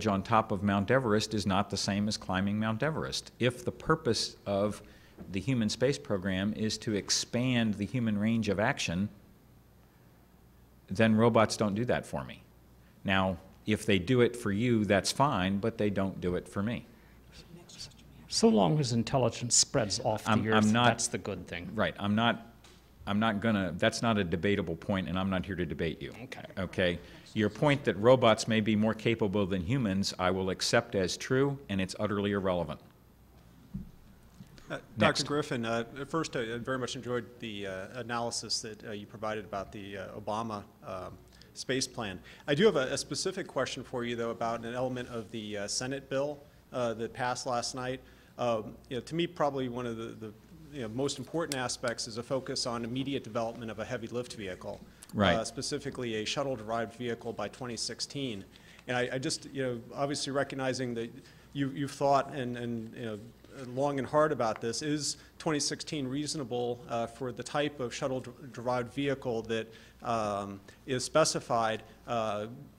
on top of Mount Everest is not the same as climbing Mount Everest. If the purpose of the human space program is to expand the human range of action, then robots don't do that for me. Now, if they do it for you, that's fine, but they don't do it for me. So long as intelligence spreads off the Earth, that's the good thing. Right. I'm not gonna, that's not a debatable point, and I'm not here to debate you. Okay. Okay? Your point that robots may be more capable than humans, I will accept as true, and it's utterly irrelevant. Dr. Griffin, first, I very much enjoyed the analysis that you provided about the Obama space plan. I do have a specific question for you, though, about an element of the Senate bill that passed last night. To me, probably one of the most important aspects is a focus on immediate development of a heavy lift vehicle, right. Specifically a shuttle-derived vehicle by 2016. And I just, obviously recognizing that you've thought and long and hard about this, is 2016 reasonable for the type of shuttle-derived vehicle that is specified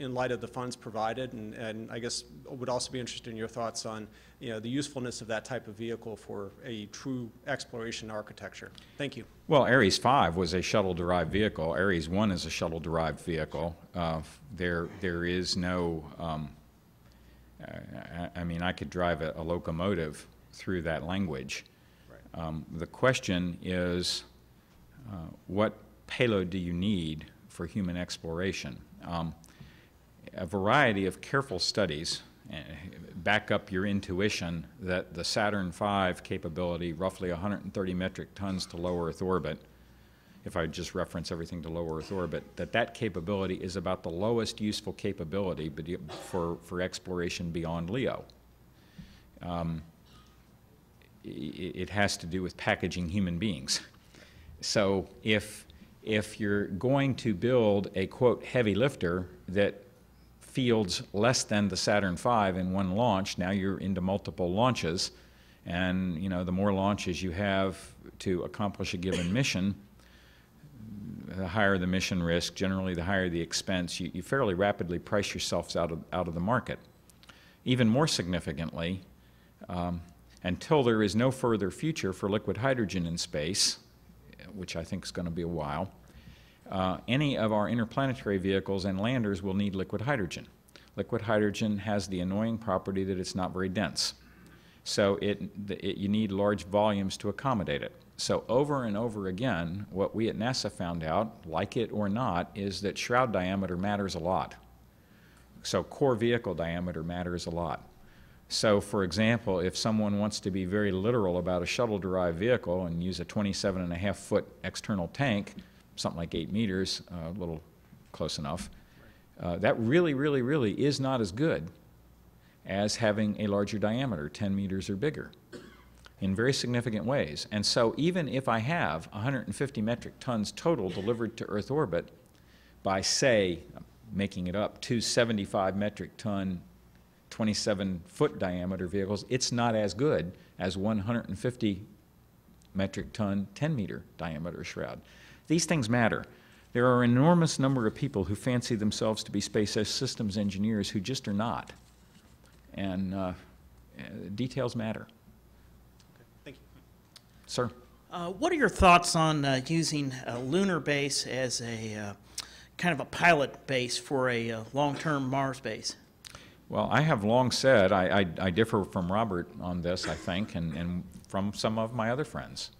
in light of the funds provided? And I guess would also be interested in your thoughts on the usefulness of that type of vehicle for a true exploration architecture. Thank you. Well, Ares 5 was a shuttle-derived vehicle. Ares 1 is a shuttle-derived vehicle. There is no, I mean, I could drive a locomotive through that language. Right. The question is, what payload do you need for human exploration? A variety of careful studies back up your intuition that the Saturn V capability, roughly 130 metric tons to low Earth orbit, if I just reference everything to low Earth orbit, that capability is about the lowest useful capability for exploration beyond LEO. It has to do with packaging human beings. So if you're going to build a, quote, heavy lifter that fields less than the Saturn V in one launch, now you're into multiple launches, and the more launches you have to accomplish a given mission, the higher the mission risk, generally the higher the expense. You fairly rapidly price yourselves out of the market. Even more significantly, until there is no further future for liquid hydrogen in space, which I think is going to be a while, any of our interplanetary vehicles and landers will need liquid hydrogen. Liquid hydrogen has the annoying property that it's not very dense. So you need large volumes to accommodate it. So over and over again, what we at NASA found out, like it or not, is that shroud diameter matters a lot. So core vehicle diameter matters a lot. So, for example, if someone wants to be very literal about a shuttle-derived vehicle and use a 27.5-foot external tank, something like 8 meters, a little close enough, that really is not as good as having a larger diameter, 10 meters or bigger, in very significant ways. And so even if I have 150 metric tons total delivered to Earth orbit by, say, making it up, 275 metric ton 27-foot diameter vehicles, it's not as good as 150 metric ton 10-meter diameter shroud. These things matter. There are an enormous number of people who fancy themselves to be space systems engineers who just are not. And details matter. Okay. Thank you. Sir? What are your thoughts on using a lunar base as a kind of a pilot base for a long-term Mars base? Well, I have long said, I differ from Robert on this, I think, and from some of my other friends,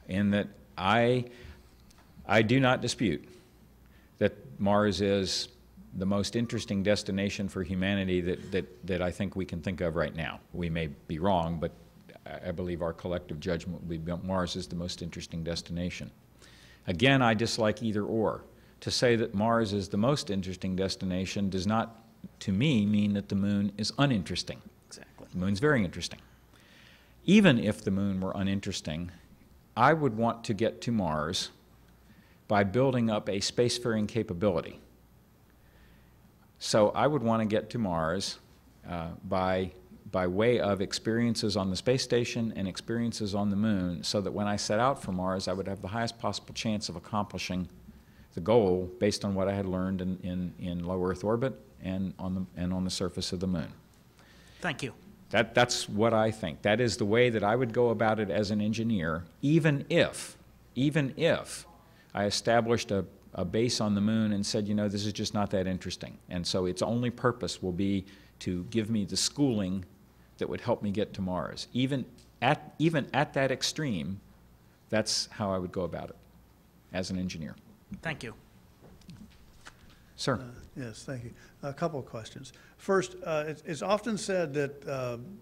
in that I do not dispute that Mars is the most interesting destination for humanity that I think we can think of right now. We may be wrong, but I believe our collective judgment would be Mars is the most interesting destination. Again, I dislike either or. To say that Mars is the most interesting destination does not, to me, mean that the Moon is uninteresting. Exactly. The Moon's very interesting. Even if the Moon were uninteresting, I would want to get to Mars by building up a spacefaring capability. So I would want to get to Mars by way of experiences on the space station and experiences on the Moon, so that when I set out for Mars, I would have the highest possible chance of accomplishing the goal based on what I had learned in low Earth orbit and on the surface of the moon. Thank you. That's what I think. That is the way that I would go about it as an engineer, even if I established a base on the moon and said, you know, this is just not that interesting. And so its only purpose will be to give me the schooling that would help me get to Mars. Even at that extreme, that's how I would go about it as an engineer. Thank you. Sir. Yes, thank you. A couple of questions. First, it's often said that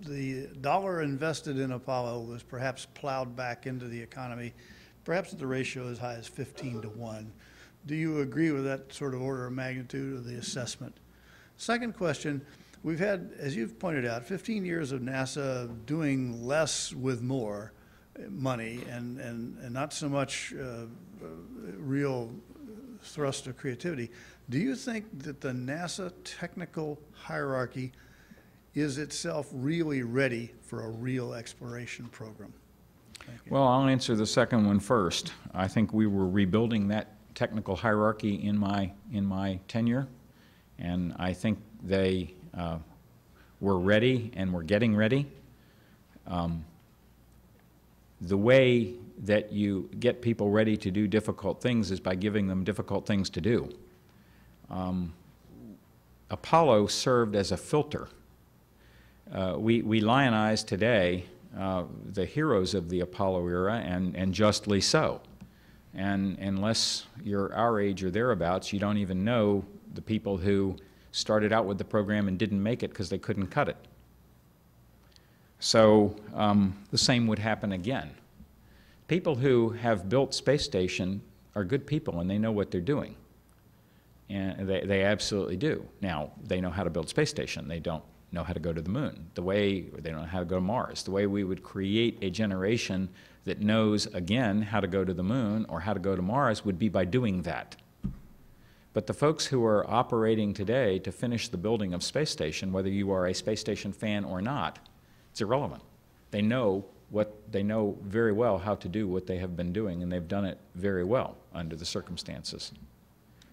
the dollar invested in Apollo was perhaps plowed back into the economy, perhaps at the ratio as high as 15-1. Do you agree with that sort of order of magnitude of the assessment? Second question, we've had, as you've pointed out, 15 years of NASA doing less with more money and not so much real thrust of creativity. Do you think that the NASA technical hierarchy is itself really ready for a real exploration program? Well, I'll answer the second one first. I think we were rebuilding that technical hierarchy in my tenure, and I think they were ready and were getting ready. The way that you get people ready to do difficult things is by giving them difficult things to do. Apollo served as a filter. We lionize today the heroes of the Apollo era, and justly so. And unless you're our age or thereabouts, you don't even know the people who started out with the program and didn't make it because they couldn't cut it. So the same would happen again. People who have built space station are good people and they know what they're doing. And they absolutely do. Now, they know how to build space station. They don't know how to go to the moon. They don't know how to go to Mars. The way we would create a generation that knows, again, how to go to the moon or how to go to Mars would be by doing that. But the folks who are operating today to finish the building of space station, whether you are a space station fan or not, it's irrelevant. They know very well how to do what they have been doing, and they've done it very well under the circumstances.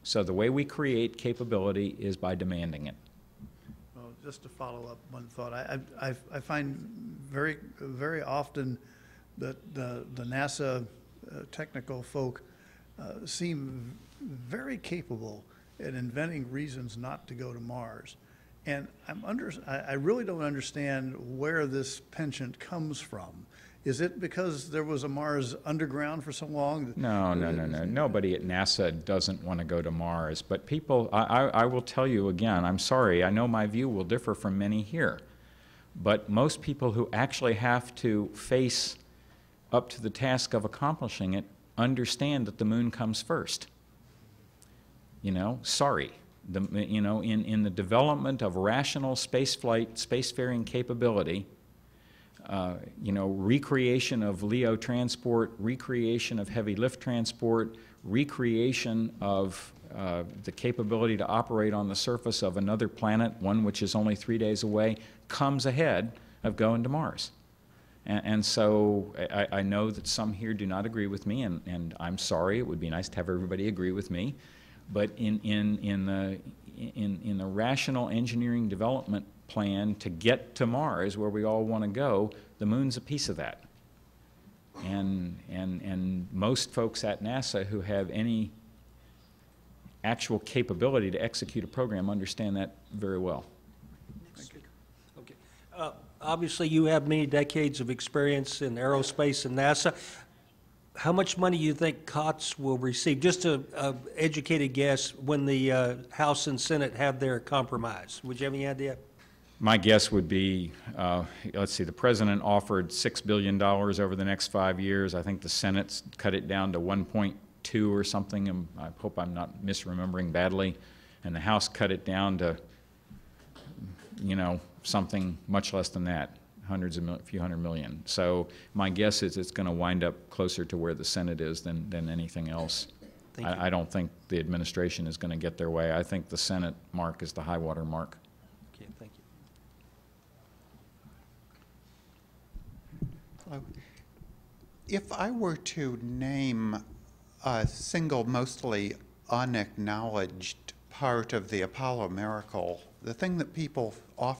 So the way we create capability is by demanding it. Well, just to follow up one thought, I find very often that the NASA technical folk seem very capable at inventing reasons not to go to Mars. And I really don't understand where this penchant comes from. Is it because there was a Mars underground for so long? No. Nobody at NASA doesn't want to go to Mars. But people, I will tell you again, I'm sorry, I know my view will differ from many here. But most people who actually have to face up to the task of accomplishing it understand that the moon comes first. You know, sorry. In the development of rational spaceflight, spacefaring capability, recreation of LEO transport, recreation of heavy lift transport, recreation of the capability to operate on the surface of another planet, one which is only 3 days away, comes ahead of going to Mars. And so I know that some here do not agree with me, and I'm sorry. It would be nice to have everybody agree with me. But in the rational engineering development plan to get to Mars, where we all want to go, the moon's a piece of that. And most folks at NASA who have any actual capability to execute a program understand that very well. Thank you. Okay. Obviously, you have many decades of experience in aerospace and NASA. How much money do you think COTS will receive? Just an educated guess when the House and Senate have their compromise. Would you have any idea? My guess would be, let's see, the President offered $6 billion over the next 5 years. I think the Senate's cut it down to 1.2 or something, and I hope I'm not misremembering badly. And the House cut it down to, something much less than that. A few hundred million. So my guess is it's going to wind up closer to where the Senate is than anything else. I don't think the administration is going to get their way. I think the Senate mark is the high water mark. Okay, thank you. If I were to name a single mostly unacknowledged part of the Apollo miracle, the thing that people often